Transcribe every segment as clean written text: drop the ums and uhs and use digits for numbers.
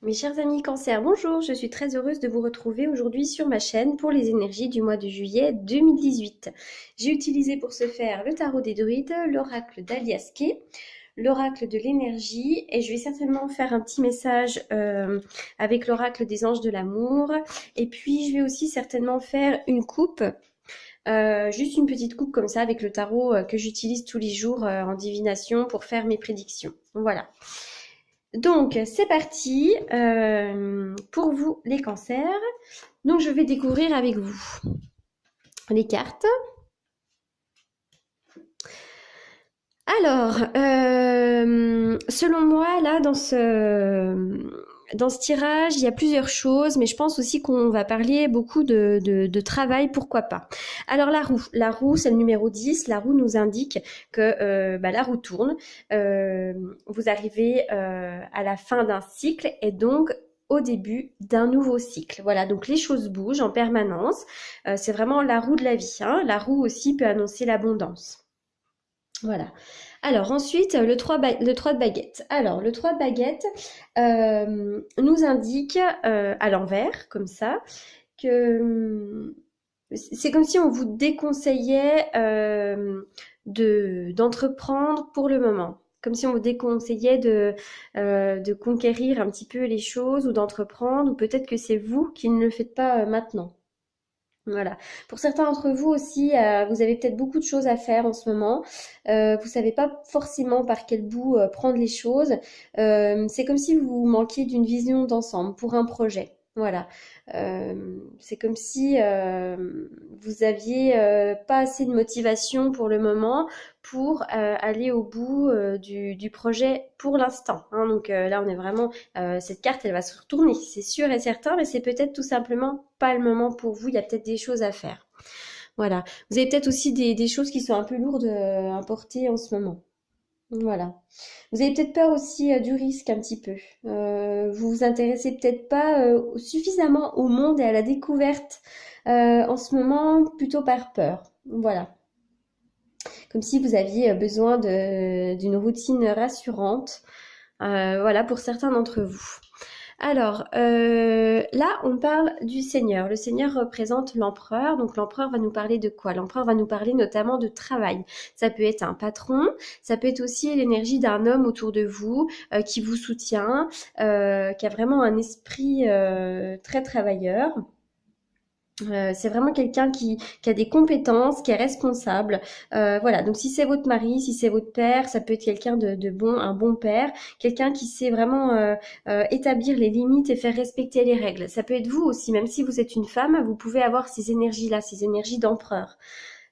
Mes chers amis Cancer, bonjour, je suis très heureuse de vous retrouver aujourd'hui sur ma chaîne pour les énergies du mois de juillet 2018. J'ai utilisé pour ce faire le tarot des druides, l'oracle d'Aliaské, l'oracle de l'énergie et je vais certainement faire un petit message avec l'oracle des anges de l'amour et puis je vais aussi certainement faire une coupe. Juste une petite coupe comme ça avec le tarot que j'utilise tous les jours en divination pour faire mes prédictions. Voilà. Donc, c'est parti pour vous les cancers. Donc, je vais découvrir avec vous les cartes. Alors, selon moi, là, dans ce tirage, il y a plusieurs choses, mais je pense aussi qu'on va parler beaucoup de travail, pourquoi pas. Alors, la roue, c'est le numéro 10. La roue nous indique que la roue tourne. Vous arrivez à la fin d'un cycle et donc au début d'un nouveau cycle. Voilà, donc les choses bougent en permanence. C'est vraiment la roue de la vie, hein. La roue aussi peut annoncer l'abondance. Voilà. Alors ensuite, le 3 de baguette. Alors, le 3 de baguette nous indique à l'envers, comme ça, que c'est comme si on vous déconseillait d'entreprendre pour le moment. Comme si on vous déconseillait de conquérir un petit peu les choses ou d'entreprendre, ou peut-être que c'est vous qui ne le faites pas maintenant. Voilà. Pour certains d'entre vous aussi, vous avez peut-être beaucoup de choses à faire en ce moment. Vous savez pas forcément par quel bout prendre les choses. C'est comme si vous manquiez d'une vision d'ensemble pour un projet. Voilà. C'est comme si vous aviez pas assez de motivation pour le moment pour aller au bout du projet pour l'instant, hein. Donc là, on est vraiment cette carte, elle va se retourner, c'est sûr et certain, mais c'est peut-être tout simplement pas le moment pour vous. Il y a peut-être des choses à faire. Voilà. Vous avez peut-être aussi des choses qui sont un peu lourdes à porter en ce moment. Voilà. Vous avez peut-être peur aussi du risque un petit peu. Vous vous intéressez peut-être pas suffisamment au monde et à la découverte en ce moment, plutôt par peur. Voilà. Comme si vous aviez besoin d'une routine rassurante. Voilà pour certains d'entre vous. Alors, là, on parle du Seigneur. Le Seigneur représente l'empereur. Donc, l'empereur va nous parler de quoi? L'empereur va nous parler notamment de travail. Ça peut être un patron. Ça peut être aussi l'énergie d'un homme autour de vous qui vous soutient, qui a vraiment un esprit très travailleur. C'est vraiment quelqu'un qui a des compétences, qui est responsable. Voilà, donc si c'est votre mari, si c'est votre père, ça peut être quelqu'un de bon, un bon père, quelqu'un qui sait vraiment établir les limites et faire respecter les règles. Ça peut être vous aussi, même si vous êtes une femme, vous pouvez avoir ces énergies-là, ces énergies d'empereur.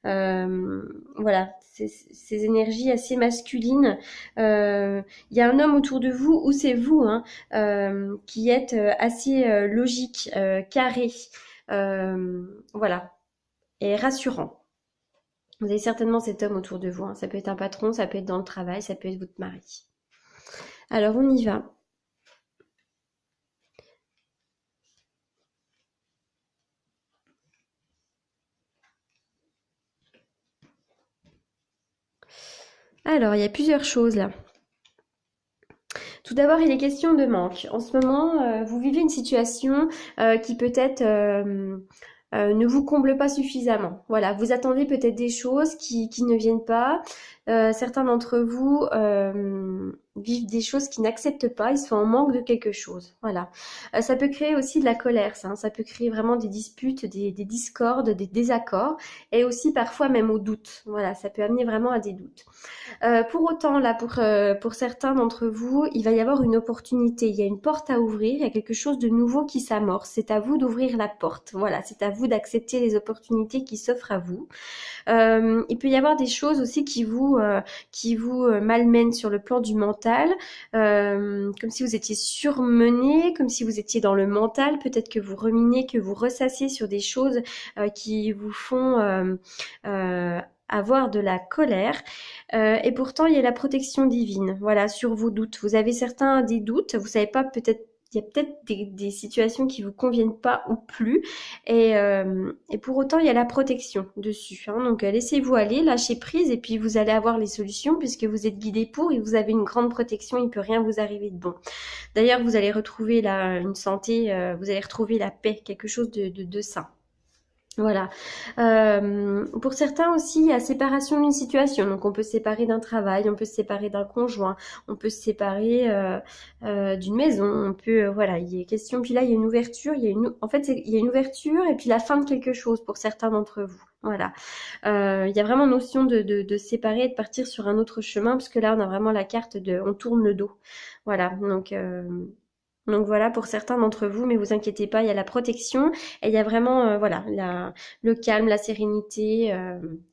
Voilà, ces énergies assez masculines. Il y a un homme autour de vous, ou c'est vous, hein, qui êtes assez logique, carré. Voilà, et rassurant. Vous avez certainement cet homme autour de vous, hein. Ça peut être un patron, ça peut être dans le travail, ça peut être votre mari. Alors on y va. Alors il y a plusieurs choses là. Tout d'abord, il est question de manque. En ce moment, vous vivez une situation qui peut-être ne vous comble pas suffisamment. Voilà, vous attendez peut-être des choses qui ne viennent pas. Certains d'entre vous vivent des choses qu'ils n'acceptent pas, ils sont en manque de quelque chose. Voilà. Ça peut créer aussi de la colère, ça, hein. Ça peut créer vraiment des disputes, des discordes, des désaccords, et aussi parfois même au doute. Voilà, ça peut amener vraiment à des doutes. Pour autant, là, pour certains d'entre vous, il va y avoir une opportunité. Il y a une porte à ouvrir, il y a quelque chose de nouveau qui s'amorce. C'est à vous d'ouvrir la porte. Voilà, c'est à vous d'accepter les opportunités qui s'offrent à vous. Il peut y avoir des choses aussi qui vous malmènent sur le plan du mental, comme si vous étiez surmené, comme si vous étiez dans le mental. Peut-être que vous ruminez, que vous ressassez sur des choses qui vous font avoir de la colère. Et pourtant, il y a la protection divine, voilà, sur vos doutes. Vous avez certains des doutes, vous savez pas peut-être il y a peut-être des situations qui vous conviennent pas ou plus, et pour autant il y a la protection dessus, hein. Donc laissez-vous aller, lâchez prise, et puis vous allez avoir les solutions puisque vous êtes guidé pour et vous avez une grande protection, il peut rien vous arriver de bon. D'ailleurs, vous allez retrouver une santé, vous allez retrouver la paix, quelque chose de sain. Voilà. Pour certains aussi, il y a séparation d'une situation. Donc, on peut se séparer d'un travail, on peut se séparer d'un conjoint, on peut se séparer d'une maison. On peut, voilà, il y a question. Puis là, il y a une ouverture. En fait, il y a une ouverture et puis la fin de quelque chose pour certains d'entre vous. Voilà. Il y a vraiment notion de se séparer et de partir sur un autre chemin, parce que là, on a vraiment la carte on tourne le dos. Voilà. Donc voilà pour certains d'entre vous, mais vous inquiétez pas, il y a la protection et il y a vraiment voilà le calme, la sérénité,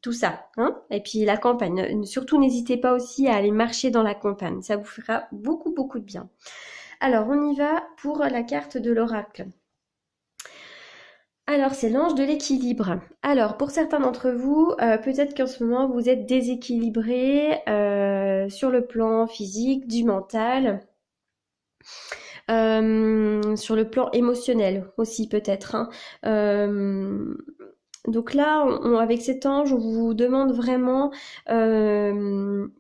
tout ça, hein. Et puis la campagne. Surtout n'hésitez pas aussi à aller marcher dans la campagne, ça vous fera beaucoup beaucoup de bien. Alors on y va pour la carte de l'oracle. Alors c'est l'ange de l'équilibre. Alors pour certains d'entre vous, peut-être qu'en ce moment vous êtes déséquilibré sur le plan physique, du mental. Sur le plan émotionnel aussi peut-être, hein. Donc là, avec cet ange, on vous demande vraiment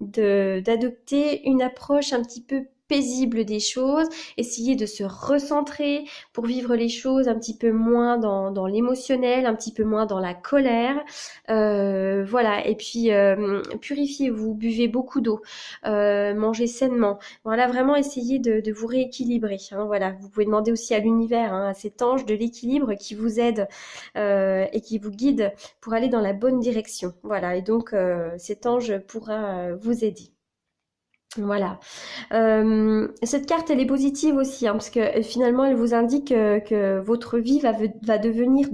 d'adopter une approche un petit peu paisible des choses, essayer de se recentrer pour vivre les choses un petit peu moins dans l'émotionnel, un petit peu moins dans la colère. Voilà, et puis purifiez-vous, buvez beaucoup d'eau, mangez sainement. Voilà, vraiment essayez de vous rééquilibrer, hein. Voilà, vous pouvez demander aussi à l'univers, hein, à cet ange de l'équilibre qui vous aide et qui vous guide pour aller dans la bonne direction. Voilà, et donc cet ange pourra vous aider. Voilà. Cette carte, elle est positive aussi, hein, parce que finalement, elle vous indique que votre vie va devenir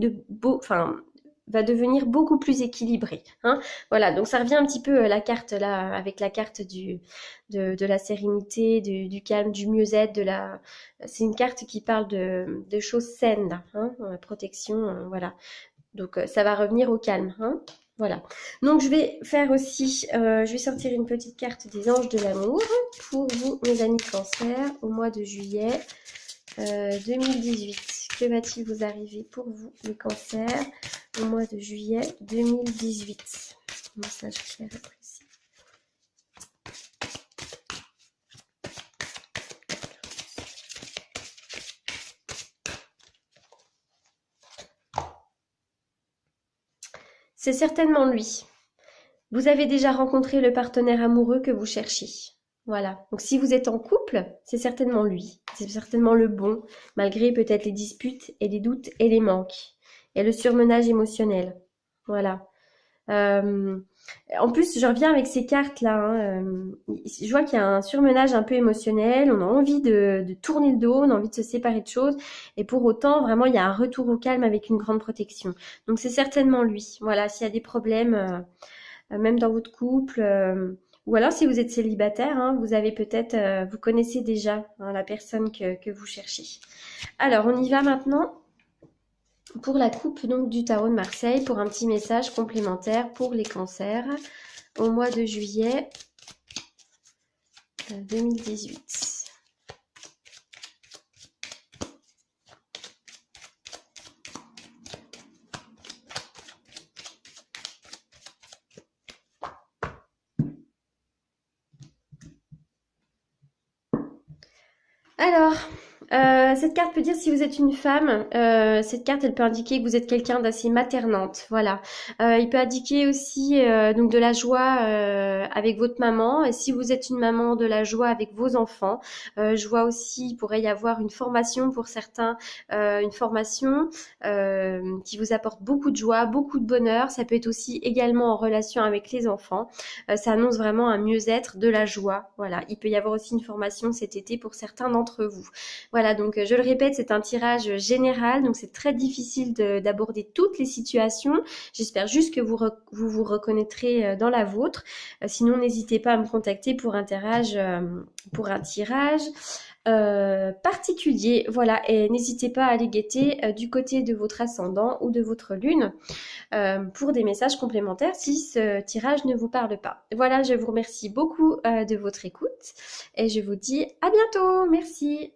va devenir beaucoup plus équilibrée, hein. Voilà, donc ça revient un petit peu la carte là, avec la carte de la sérénité, du calme, du mieux-être, c'est une carte qui parle de choses saines, là, hein, protection, voilà. Donc ça va revenir au calme, hein. Voilà. Donc je vais faire aussi, je vais sortir une petite carte des anges de l'amour pour vous, mes amis Cancer, au mois de juillet 2018. Que va-t-il vous arriver pour vous, les Cancers, au mois de juillet 2018? Message clair et précis. C'est certainement lui. Vous avez déjà rencontré le partenaire amoureux que vous cherchez. Voilà. Donc si vous êtes en couple, c'est certainement lui. C'est certainement le bon, malgré peut-être les disputes et les doutes et les manques. Et le surmenage émotionnel. Voilà. En plus, je reviens avec ces cartes-là, hein. Je vois qu'il y a un surmenage un peu émotionnel. On a envie de tourner le dos, on a envie de se séparer de choses. Et pour autant, vraiment, il y a un retour au calme avec une grande protection. Donc c'est certainement lui. Voilà. S'il y a des problèmes même dans votre couple, ou alors si vous êtes célibataire, hein, vous avez peut-être, vous connaissez déjà, hein, la personne que vous cherchez. Alors on y va maintenant pour la coupe donc du tarot de Marseille, pour un petit message complémentaire pour les cancers au mois de juillet 2018. Alors, cette carte peut dire si vous êtes une femme, cette carte elle peut indiquer que vous êtes quelqu'un d'assez maternante, voilà. Il peut indiquer aussi donc de la joie avec votre maman, et si vous êtes une maman, de la joie avec vos enfants. Je vois aussi, il pourrait y avoir une formation pour certains, une formation qui vous apporte beaucoup de joie, beaucoup de bonheur. Ça peut être aussi également en relation avec les enfants. Ça annonce vraiment un mieux-être, de la joie, voilà. Il peut y avoir aussi une formation cet été pour certains d'entre vous. Voilà, donc je le répète, c'est un tirage général, donc c'est très difficile d'aborder toutes les situations. J'espère juste que vous reconnaîtrez dans la vôtre. Sinon, n'hésitez pas à me contacter pour un tirage particulier. Voilà, et n'hésitez pas à aller guetter du côté de votre ascendant ou de votre lune pour des messages complémentaires si ce tirage ne vous parle pas. Voilà, je vous remercie beaucoup de votre écoute et je vous dis à bientôt. Merci.